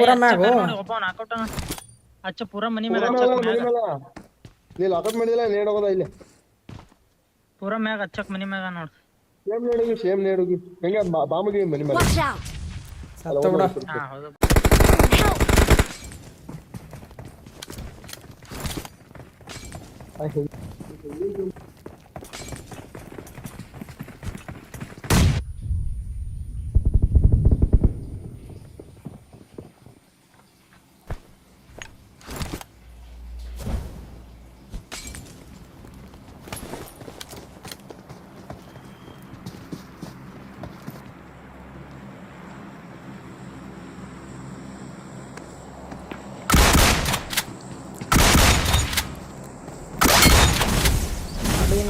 ಪೂರ ಮ್ಯಾಗು ಒಬ್ಬ ನಾಕೌಟ್ ಹಚ್ಚ ಪೂರ ಮನಿ ಮ್ಯಾಗ ನೀ ಲಾಕೌಟ್ ಮಾಡಿಲ್ಲ ನೇಡ್ ಹೋಗೋದ ಇಲ್ಲಿ ಪೂರ ಮ್ಯಾಗ ಹಚ್ಚಕ್ ಮನಿ ಮ್ಯಾಗ ನೋಡ್ ಸೇಮ್ ನೇಡುಗಿ ಹೆಂಗ ಬಾಂಬಿಗೆ ಮನಿ ಮ್ಯಾಗ ಸತ್ತ ಬಿಡ ಹಾ ಹೌದು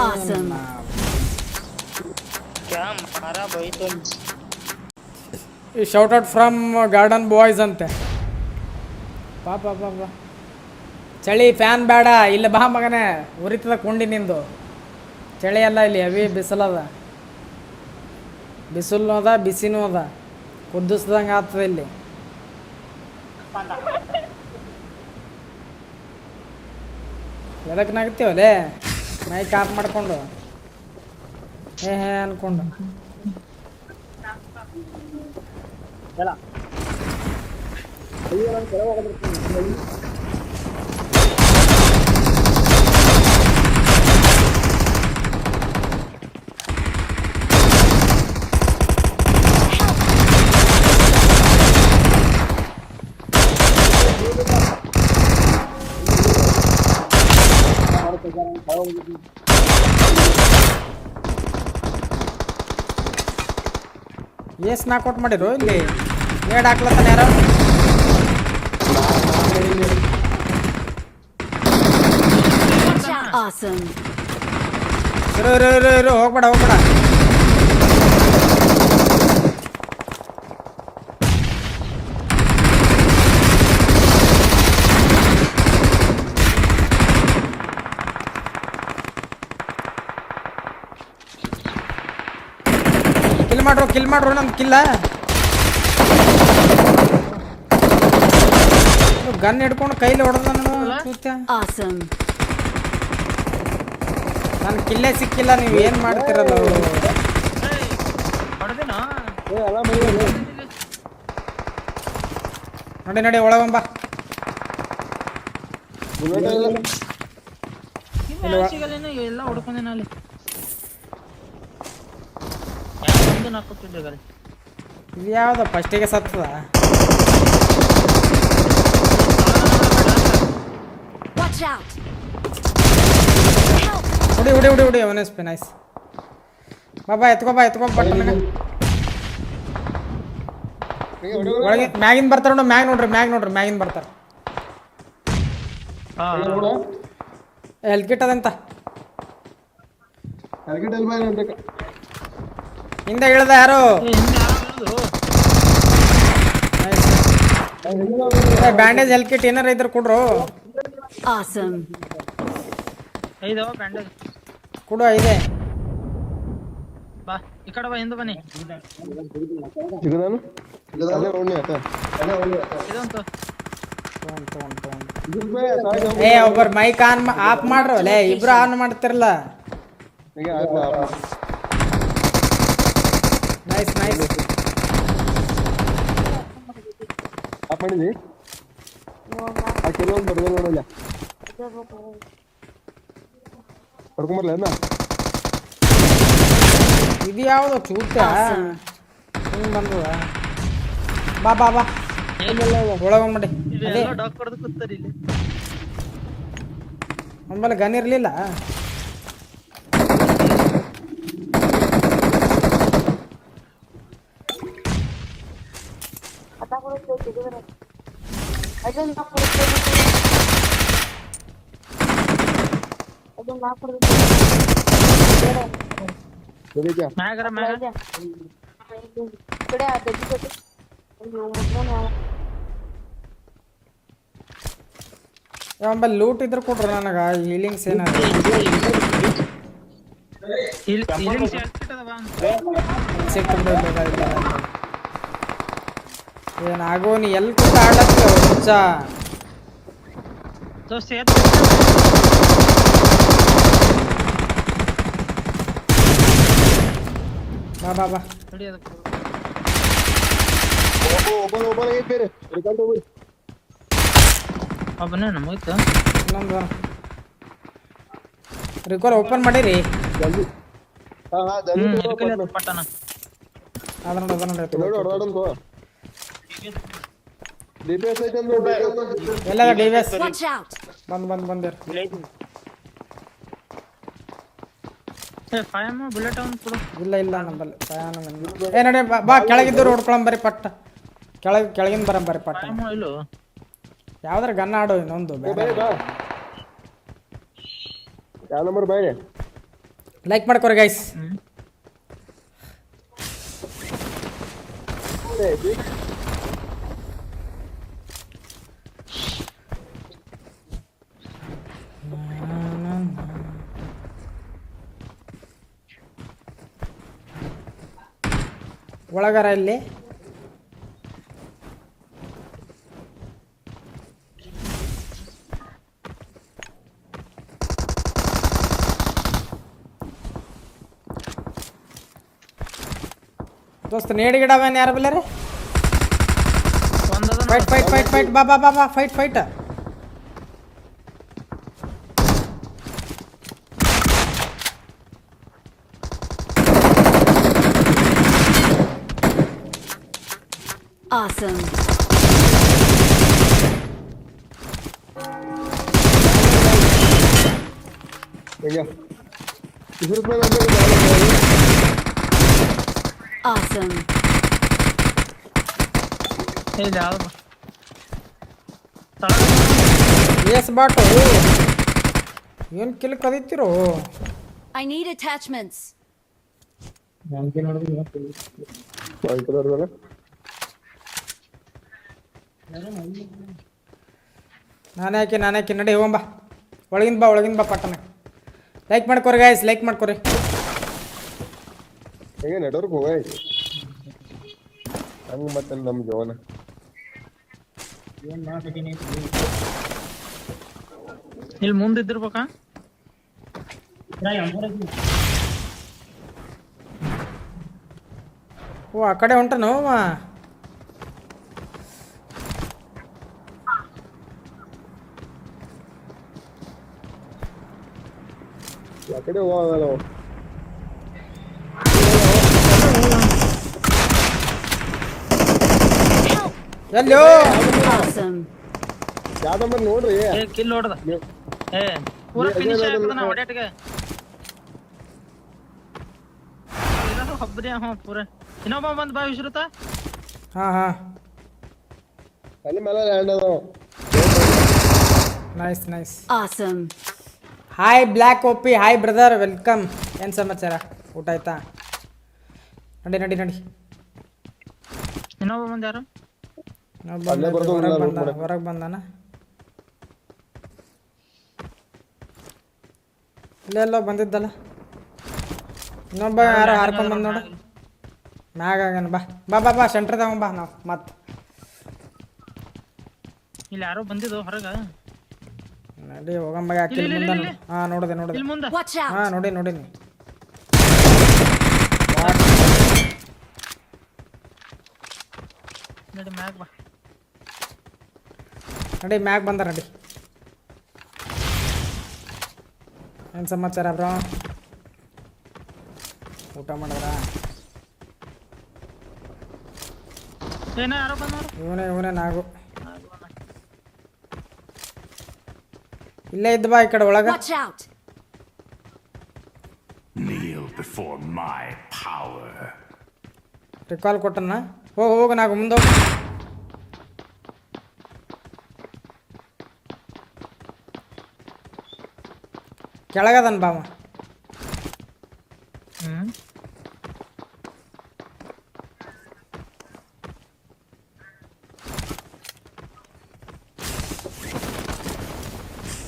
Awesome. क्या मारा भाई तो shout out from garden boys ಅಂತೆ ಪಾಪ ಪಾಪ ಚಳಿ ಫ್ಯಾನ್ ಬೇಡ ಇಲ್ಲ ಬಾ ಮಗನೇ ಉರಿತದ ಕುಂಡಿ ನಿಂದು ಚಳಿ ಅಲ್ಲ ಇಲ್ಲಿ ಹೆವಿ ಬಿಸಿಲದ ಬಿಸಿಲು ಅದ ಬಿಸಿನೂ ಅದ ಕುದಿಸ್ದಂಗೆ ಆಗ್ತದೆ ಇಲ್ಲಿ ಎದಕ್ಕೆ ನಗ್ತೀವಲ್ಲೇ ಮೈಕ್ ಆಫ್ ಮಾಡ್ಕೊಂಡು ಹೇ ಅನ್ಕೊಂಡು ಏಸ್ ನಾಕೌಟ್ ಮಾಡಿರು ಇಲ್ಲಿ ನೇಡ್ ಹಾಕ್ಲತ್ತಾನ ಯಾರೋ Awesome. ಇರು ಹೋಗ್ಬೇಡ ಕಿಲ್ ಮಾಡ್ರು ನಮ್ ಕಿಲ್ಲ ಗನ್ ಹಿಡ್ಕೊಂಡು ಕೈಲಿ ಹೊಡೆದ Awesome. ನನ್ ಕಿಲ್ಲೇ ಸಿಕ್ಕಿಲ್ಲ ನೀವು ಏನ್ ಮಾಡ್ತಿರಲ್ಲ ನಡಿ ಒಳಗಂಬ ಎಲ್ಲ ಹೊಡ್ಕೊಂಡೆ ಅಲ್ಲಿ ಹಾಕುತ್ತಿದ್ದೆ ಇದು ಯಾವ್ದು ಫಸ್ಟಿಗೆ ಸತ್ತದ Watch out. ಹುಡಿ ಅವನೇ ಸ್ಪೆ ನೈಸ್ ಬಾಬಾ ಎತ್ಕೊ ಬಟ್ಟನ ಒಳಗೆ ಮ್ಯಾಗಿನ್ ಬರ್ತಾರ ನೋಡು ಮ್ಯಾಗ್ ನೋಡ್ರಿ ಮ್ಯಾಗಿನ್ ಬರ್ತಾರ ಹೆಲ್ಕಿಟ್ ಅದಂತ ಹಿಂದೆ ಇಳ್ದ ಯಾರು ಬ್ಯಾಂಡೇಜ್ ಹೆಲ್ಕಿಟ್ ಏನಾರ ಇದ್ರ ಕೊಡ್ರು Awesome. ಐದವ ಬ್ಯಾಂಡೇಜ್ ಕೊಡು ಐದೆ ಬಾ ಈ ಕಡೆ ಬಾ ಹಿಂದೆ ಬನ್ನಿ ಇದಂತು ಒಬ್ಬರು ಮೈಕ್ ಆಫ್ ಮಾಡ್ರು ಅಲ್ಲೇ ಇಬ್ರು ಆನ್ ಮಾಡ್ತಿರಲ್ಲ ನೈಸ್ ಮಾಡಿದ್ವಿ ಕೆಲವೊಂದು ಬಡದ ನೋಡಲ್ಲ ಹೊಡ್ಕೊಂಬರ್ಲ ಇದು ಯಾವುದು ಚೂಟ ಹಿಂಗ್ ಬಂದದ ಬಾ ಒಳಗೊಂಬಿಡಿ ಅದೇ ಡಾಕ್ ಹೊಡೆದು ಕೂತಾರೆ ಇಲ್ಲಿ ನಮ್ಮಲ್ಲಿ ಗನ್ ಇರ್ಲಿಲ್ಲ ಆಮೇಲೆ ಲೂಟ್ ಇದ್ರೆ ಕೊಟ್ರು ನನಗೆ ಹೀಲಿಂಗ್ಸ್ ಏನಾದ್ರು ಸಿಕ್ತು ಬಿಡೋದು ಏನಾಗೋ ನೀ ಎಲ್ಲಿ ಕೂತ ಆಡ್ಲತ್ತಿ ಹುಚ್ಚ ದೋಸ್ತ ಎತ್ತು ಬಾ ಬಾ ಬಾ ನೋಡಿ ಅದಕ್ಕೆ ಓಪನ್ ಆಗೈತೆ ಬೇರೆ ರಿಕಾರ್ಡ್ ಹೋಗ್ರಿ ಒಬ್ಬನೇ ನಮಗಿತ್ತು ಇನ್ನೊಂದು ರಿಕಾಲ್ ಓಪನ್ ಮಾಡಿರಿ ಜಲ್ದಿ ಹಾ ಜಲ್ದಿ ಪಟ್ಟಣ ಅದ ನೋಡಿ ನೋಡಿ ಹೊಡೆದಾಡನ್ ತೋ DPS ಐತೆ ಅಂದ್ರೆ ಎಲ್ಲ ಡಿವಿಎಸ್ Watch out! ಬಂದಿರ್ ಫೈಮ್ ಬುಲೆಟ್ ಅವನ್ ಕೊಡು ಇಲ್ಲ ನಂಬಲ್ಲಿ ಏ ನಡಿ ಬಾ ಕೆಳಗಿದ್ದವ್ರು ಹೊಡ್ಕೊಳಂ ಬರ್ರಿ ಪಟ್ಟ ಕೆಳಗಿಂದ ಬರ್ರಿ ಪಟ್ಟ ಫೈಮ್ ಇಲ್ಲೋ ಯಾವ್ದಾರ ಗನ್ ಆಡು ಇನ್ನೊಂದು ಬಾಯ್ ಬಾ ಯಾವ ನಂಬರ್ ಬಾಯ್ ಲೈಕ್ ಮಾಡ್ಕೊರಿ ಗೈಸ್ ಒಳಗಾರ ಇಲ್ಲಿ ದೋಸ್ತ ನೇಡಿ ಗಿಡವೇನು ಯಾರು ಬಲ್ಲರಿ ಫೈಟ್ ಬಾ ಫೈಟ್ Awesome. ಹೆಂಗ ₹20 Awesome. ಇಲ್ಲ ಯಾವ್ದು ಎಸ್ ಬಾಟು ಏನು ಕಿಲ್ ಕದೀತಿರೋ I need attachments. ನಾನೇ ಹಾಕಿ ನಡಿ ಹೋಗಂಬ ಒಳಗಿಂದ ಬಾ ಪಟ್ಟಣ ಲೈಕ್ ಮಾಡ್ಕೊರಿ ಗೈಸ್ ಲೈಕ್ ಮಾಡ್ಕೊರಿ ಹೆಂಗ ನೆಟ್ವರ್ಕ್ ಹೋಗೈ ಹಂಗ ಮತ್ತೆ ನಮ್ಮ ಜೀವನ ಇಲ್ಲಿ ಮುಂದಿದ್ದಿರ್ಬೇಕಾ ಓ ಆ ಕಡೆ ಹೊಂಟನು ಅವ ಆ ಕಡೆ ಹೋಗಲ್ಲ ಎಲ್ಲೋ Awesome. ಯಾವ ನಂಬರ್ ನೋಡ್ರಿ ಏ ಕಿಲ್ ಹೊಡ್ದ ಏ ಪೂರ ಫಿನಿಶ್ ಆಗ್ತದ ಹೊಡ್ಯಾಟ್ಗೆ ಒಬ್ಬನೇ ಪೂರ ಇನ್ನೊಬ್ಬ ಬಂದ್ ಬಾ ವಿಶ್ರುತ ಹಾ ಅಲ್ಲಿ ಮೇಲೆ ಲ್ಯಾಂಡ್ ಅದಾವ nice Awesome. Hi black OP hi brother welcome ಏನು ಸಮಾಚಾರ ಊಟ ಆಯ್ತಾ ನಡಿ ಇನ್ನೊಬ್ಬ ಬಂದ್ ಯಾರು ಹೊರಗೆ ಬಂದಾನ ಇಲ್ಲೆಲ್ಲೋ ಬಂದಿದ್ದಲ್ಲ ಇನ್ನೊಬ್ಬ ಯಾರೋ ಹಾರ್ಕೊಂಡು ಬಂದು ನೋಡು ಮ್ಯಾಗ ಆಗ್ಯಾನ ಬಾ ಸೆಂಟ್ರದಾಗ ಬಾ ನಾವು ಮತ್ತೆ ಇಲ್ಲಿ ಯಾರೋ ಬಂದಿದ್ದು ಹೊರಗ ನಡಿ ಹೋಗಂಬ ಯಾಕೆ ಮುಂದೆ ಹಾಂ ನೋಡಿದೆ ಇಲ್ಲಿ ಮುಂದೆ Watch out! ಹಾಂ ನೋಡಿನಿ ನಡಿ ಮ್ಯಾಗ್ ಬಾ ನಡಿ ಮ್ಯಾಗ ಬಂದ ನಡಿ ಏನು ಸಮಾಚಾರ ಬ್ರೋ ಊಟ ಮಾಡಿದ್ರ ಏನ ಯಾರೋ ಬಂದ್ ನೋಡು ಇವನೇ ನಾಗು ಇಲ್ಲೇ ಇದ್ದ ಬಾ ಈ ಕಡೆ ಒಳಗ Watch out! Kneel before my power. Recall ಕೊಟ್ಟನ ಹೋಗು ನಾಗು ಮುಂದೆ ಹೋಗು ಕೆಳಗದನ್ ಬಾಮ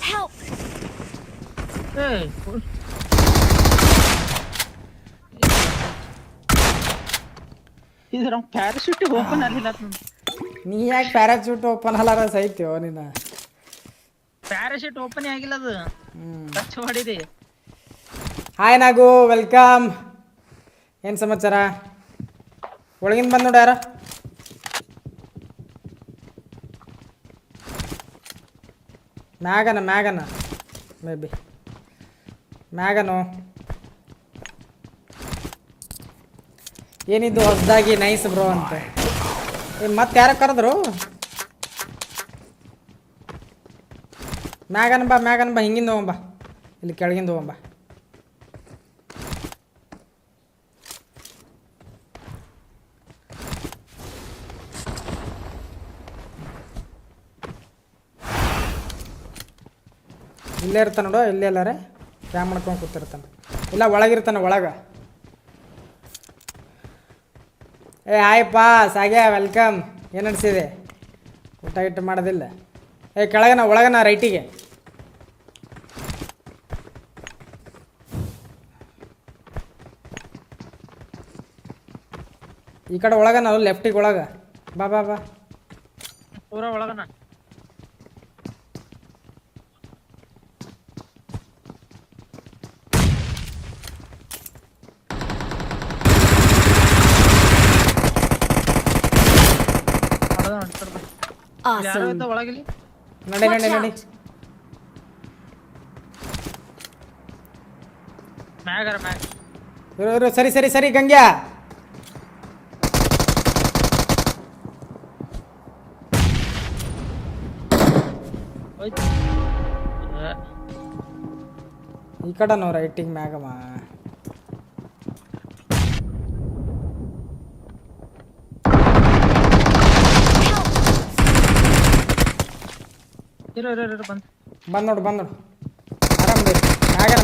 Help! ಏ ಇದ್ರ ಪ್ಯಾರಾಶೂಟ್ ಓಪನ್ ಆಗಿಲ್ಲ ನೀ ಯಾಕೆ ಪ್ಯಾರಾಚೂಟ್ ಓಪನ್ ಅಲ್ಲಾರ ಸಹಿತ್ಯೋ ನೀನು ಪ್ಯಾರಾಶೂಟ್ ಓಪನ್ ಆಗಿಲ್ಲ ಅದು ಟಚ್ ಮಾಡಿರಿ. ಹಾಯ್ ನಾಗು ವೆಲ್ಕಮ್. ಏನು ಸಮಾಚಾರ? ಒಳಗಿಂದ ಬಂದು ನೋಡಿ ಯಾರ ಮ್ಯಾಗನ ಮೇ ಬಿ ಮ್ಯಾಗನು. ಏನಿದ್ದು ಹೊಸದಾಗಿ ನೈಸ್ ಬ್ರೋ ಅಂತ ಮತ್ತೆ ಯಾರ ಕರೆದ್ರು? ಮ್ಯಾಗನ್ ಬಾ ಹಿಂಗಿಂದ ಹೋಗಂಬ, ಇಲ್ಲಿ ಕೆಳಗಿಂದ ಹೋಗಂಬ. ಇಲ್ಲೇ ಇರ್ತಾನೆ ನೋಡು, ಇಲ್ಲೇ ಎಲ್ಲಾರೆ ಕ್ಯಾಮ್ ಮಾಡ್ಕೊಂಡು ಕೂತಿರ್ತಾನೆ. ಇಲ್ಲ ಒಳಗಿರ್ತಾನೆ ಒಳಗೆ. ಏ ಆಯ್ಪ ಸಾಗ್ಯ ವೆಲ್ಕಮ್. ಏನು ಅನಿಸಿದೆ? ಊಟ ಗಿಟ್ಟ ಮಾಡೋದಿಲ್ಲ? ಏ ಕೆಳಗನ ಒಳಗನ ರೈಟಿಗೆ. ಈ ಕಡೆ ಒಳಗನ ಲೆಫ್ಟಿಗೆ ಒಳಗೆ ಬಾ ಬಾ ಬಾ. ಪೂರ ಒಳಗನ ಯಾರು Awesome. ಇದ್ದ ಒಳಗಿಲ್ಲಿ. ನಡಿ Watch ನಡಿ ನಡಿ. out. ಮ್ಯಾಗಾರ ಮ್ಯಾಗ ಇರು ಸರಿ ಸರಿ ಸರಿ ಗಂಗ್ಯಾ. ಹೋಯ್ತು. ಈ ಕಡೆನೋ ರೈಟಿಂಗ್ ಮ್ಯಾಗಮ್ಮ. ಇರು ಬಂದು ಬಂದ್ ನೋಡು ಆರಾಮ್ ಬೇಕು. ಮ್ಯಾಗನ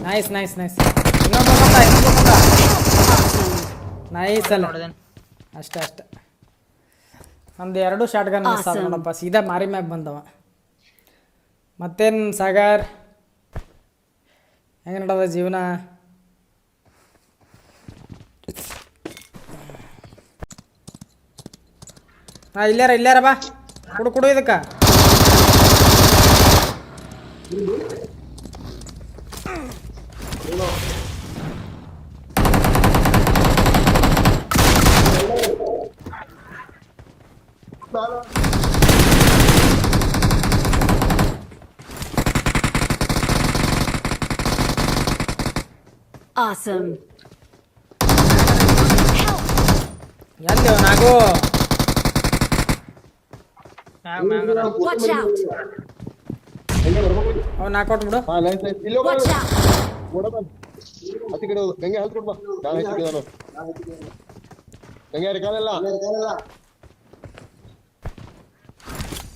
ನೈಸ್ ಇನ್ನೊಬ್ಬ ಬಂದ ನೈಸ್ ಅಲ್ಲ. ನೋಡಿದೇನು ಅಷ್ಟೇ ಒಂದು 2 ಶಾರ್ಟ್ ಗನ್ ಮಿಸ್ ಆದ Awesome. ನೋಡಪ್ಪ, ಸೀದಾ ಮಾರಿ ಮ್ಯಾಗ ಬಂದವ. ಮತ್ತೇನು ಸಾಗರ್, ಹೆಂಗೆ ನಡದ ಜೀವನ? ಹಾಂ ಇಲ್ಲಾರ ಬಾ, ಕುಡು ಇದಕ್ಕೆ. Awesome. ಎಲ್ಲಿ ನಾಗು? ಮ್ಯಾಗ Watch out. ಹೆಂಗೆ ಬರ್ಬೇಕು? ಅವ್ನು ಹಾಕೊಟ್ ಬಿಡು. ಹಾ ನೈಸ್ ಇಲ್ಲಿ ಹೋಗ. Watch out. ಓಡಬ ಅತಿ ಕಡೆ ಹೋಗು. ಹೆಂಗೆ ಹೆಲ್ತ್ ಕೊಡ್ಬಾ. ನಾನು ಹೆಚ್ಚಿಗೆ ನಾನು ಹೆಂಗೆ ಕಾಲೆಲ್ಲ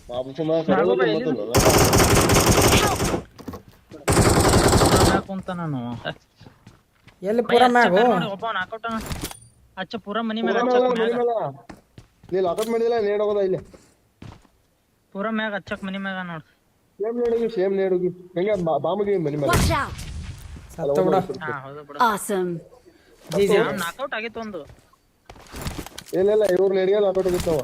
ಬಾಬು ಸುಮ್ಮ ಸರೋದು ಕುಂತ ನಾನು ಎಲ್ಲಿ ಪೂರ ಮ್ಯಾಗು? ಒಬ್ಬ ನಾಕೌಟ ಹಚ್ಚ ಪೂರ ಮನಿ ಮ್ಯಾಗ ಹಚ್ಚಕ್ ಮ್ಯಾಗ ನೀ ಲಾಕೌಟ್ ಮಾಡಿದಿಲ್ಲ ನೇಡ್ ಹೋಗೋದ ಇಲ್ಲಿ ಪೂರ ಮ್ಯಾಗ ಹಚ್ಚಕ್ ಮನಿ ಮ್ಯಾಗ ನೋಡ್. ಸೇಮ್ ನೇಡುಗಿ ಹೆಂಗೆ ಬಾಂಬಿಗೆ ಮನಿ ಮೇಲೆ Watch out. ಸತ್ತ ಬಿಡು. ಹಾ ಹೌದು ಬಿಡು. Awesome. ಜೀಜಿ ನಾಕೌಟ್ ಆಗಿತ್ತು ಒಂದು. ಇಲ್ಲ ಇವ್ರ ನೇಡಿಗೆ ಲಾಕೌಟ್ ಆಗಿತ್ತವ.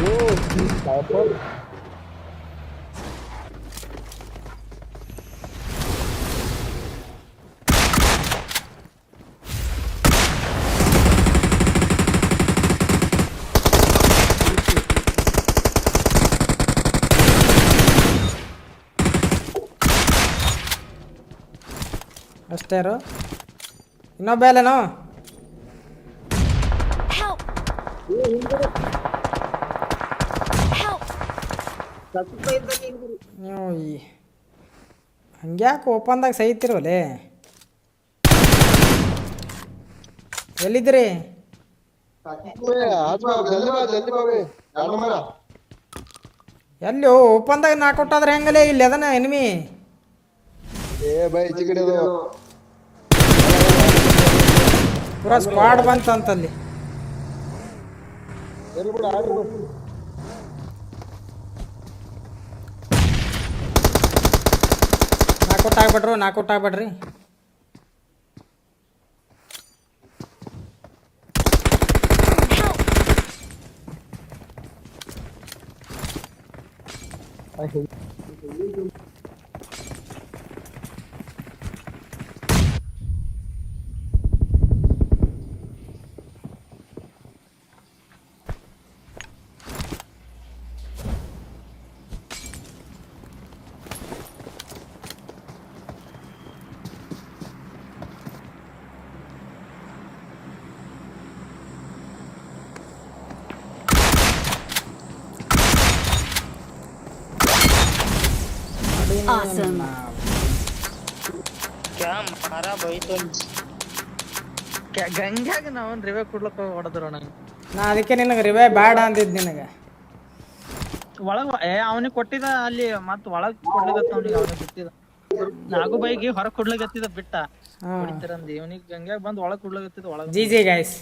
ಓ ಪಾಪರ್ ಅಷ್ಟೇ ಇರು. ಇನ್ನೊಬ್ಬ ಅಲ್ಲೇನೋ? Help. Help. ನೀವು ಹಂಗ್ಯಾಕೆ ಓಪನ್ದಾಗ ಸಹಿತಿರೋಲೆ? ಎಲ್ಲಿದ್ದೀರಿ? ಜಲ್ದಿ ಬಾಬಿ ಮರ ಎಲ್ಲಿ ಓಪನ್ದಾಗ ನಾಕೊಟ್ಟಾದ್ರೆ ಹೆಂಗಲೇ? ಇಲ್ಲಿ ಅದನ್ನ ಎನಿಮಿ. ಏ ಬೈ ಈಚೆ ಕಡೆ ಅದು ಪೂರಾ ಸ್ಕ್ವಾಡ್ ಬಂತಂತಲ್ಲಿ. ಎಲ್ಲಿ ಬಿಡು ಆಡ್ರು ನಾಕೌಟ್ ಆಗ್ಬೇಡ್ರಿ. Awesome. क्या मारा भाई तो ಗಂಗ್ಯಾಗ ನಾವನ್ ರಿವೆ ಕೊಡ್ಲಕ್ಕ ಹೊಡೆದ್ರು ನಂಗೆ ನಾ ಅದಕ್ಕೆ ನಿನಗೆ ರಿವೈ ಬೇಡ ಅಂದಿದ್ದು ನಿನಗೆ. ಒಳಗ ಅವನಿಗೆ ಕೊಟ್ಟಿದ ಅಲ್ಲಿ ಮತ್ ಒಳಗ್ ಕೊಡ್ಲಿಗತ್ತ ಅವನಿಗೆ ಬಿಟ್ಟಿದ ನಾಗು ಬೈಗಿ ಹೊರಗ್ ಕೊಡ್ಲಿಗತ್ತಿದ ಬಿಟ್ಟ ಹೊಡಿತಿರಂದಿ ಇವನಿಗೆ ಗಂಗ್ಯಾಗ ಬಂದ್ ಒಳಗ್ ಕೊಡ್ಲಿಗತ್ತಿದ ಒಳಗ ಜಿ ಜಿ ಗೈಸ್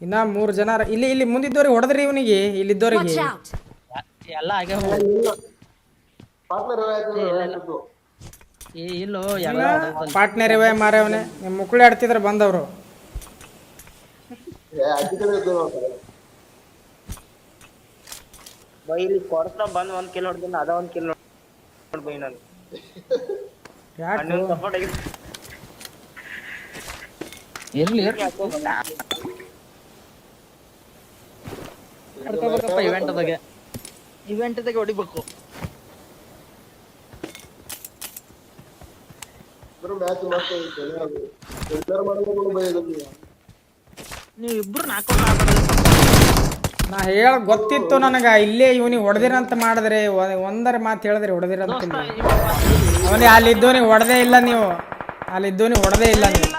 ಇನ್ನ 3 ಜನ ಇಲ್ಲಿ ಮುಂದಿದ್ದವ್ರಿಗೆ ಹೊಡೆದ್ರಿ ಇವನಿಗೆ ಇಲ್ಲಿದ್ದವ್ರಿಗೆ. Watch out! ಎಲ್ಲ ಆಗ್ಯಾವ ಇಲ್ಲೋ ಎಲ್ಲ ಪಾಟ್ನೆ ರಿವೈ ಮಾರವನೆ ನಿಮ್ಮ ಮುಕ್ಕಳಿ ಆಡ್ತಿದ್ರೆ ಬಂದವರು. भाई ಇಲ್ಲಿ ಕೊಡ್ತಾ ಬಂದ್ 1 ಕಿಲೋ ಹೊಡೆದಿನ ಅದ 1 ಕಿಲೋ ನೋಡ್ ಬೈ ನಾನು ಯಾಕೆ ಅಣ್ಣನ ಸಪೋರ್ಟ್ ಆಗಿ ಇರ್ಲಿ ಇವೆಂಟ್ದಾಗೆ ಹೊಡಿಬೇಕು. ಮ್ಯಾಚ್ ಮತ್ತೆ ನೀವು ಇಬ್ರು ನಾಕೌಟ್ ಆಗ್ಬಾರ್ದು. ನಾ ಗೊತ್ತಿತ್ತು ನನಗೆ ಇಲ್ಲೇ ಇವನಿಗೆ ಹೊಡೆದಿರಂತ ಮಾಡಿದ್ರೆ ಒಂದರ ಮಾತು ಹೇಳಿದ್ರೆ ಹೊಡೆದಿರಂತ. ಅವನಿಗೆ ಅಲ್ಲಿದ್ದವನಿಗೆ ಹೊಡೆದೇ ಇಲ್ಲ ನೀವು, ಅಲ್ಲಿದ್ದವನಿಗೆ ಹೊಡೆದೇ ಇಲ್ಲ ನೀವು.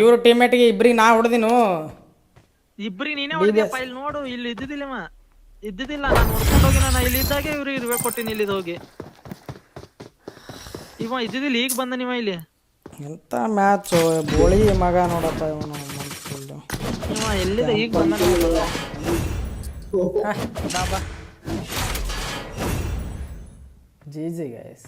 ಇವ್ರ ಟೀಮೇಟ್ಗೆ ಇಬ್ರಿಗೆ ನಾ ಹೊಡೆದಿನು. ಇಬ್ರಿಗೆ ನೀನೇ ಹೊಡೆದಪ್ಪ. ಇಲ್ಲಿ ನೋಡು, ಇಲ್ಲಿ ಇದ್ದಿದ್ದಿಲ್ಲ ನಾನು ನೋಡ್ಕೊಂಡು ಹೋಗಿ ನಾನು ಇಲ್ಲಿ ಇದ್ದಾಗೆ ಇವ್ರಿಗೆ ಇರ್ಬೇಕು ಕೊಟ್ಟಿನಿ. ಇಲ್ಲಿದ್ ಹೋಗಿ ಇವ ಇದ್ದಿದ್ದಿಲ್ಲ, ಈಗ ಬಂದ ನೀವ ಇಲ್ಲಿ. ಎಂತ ಮ್ಯಾಚು ಬೋಳಿ ಮಗ ನೋಡಪ್ಪ ಇವನು. ಇವ ಎಲ್ಲಿದ ಈಗ ಬಂದ. G G guys.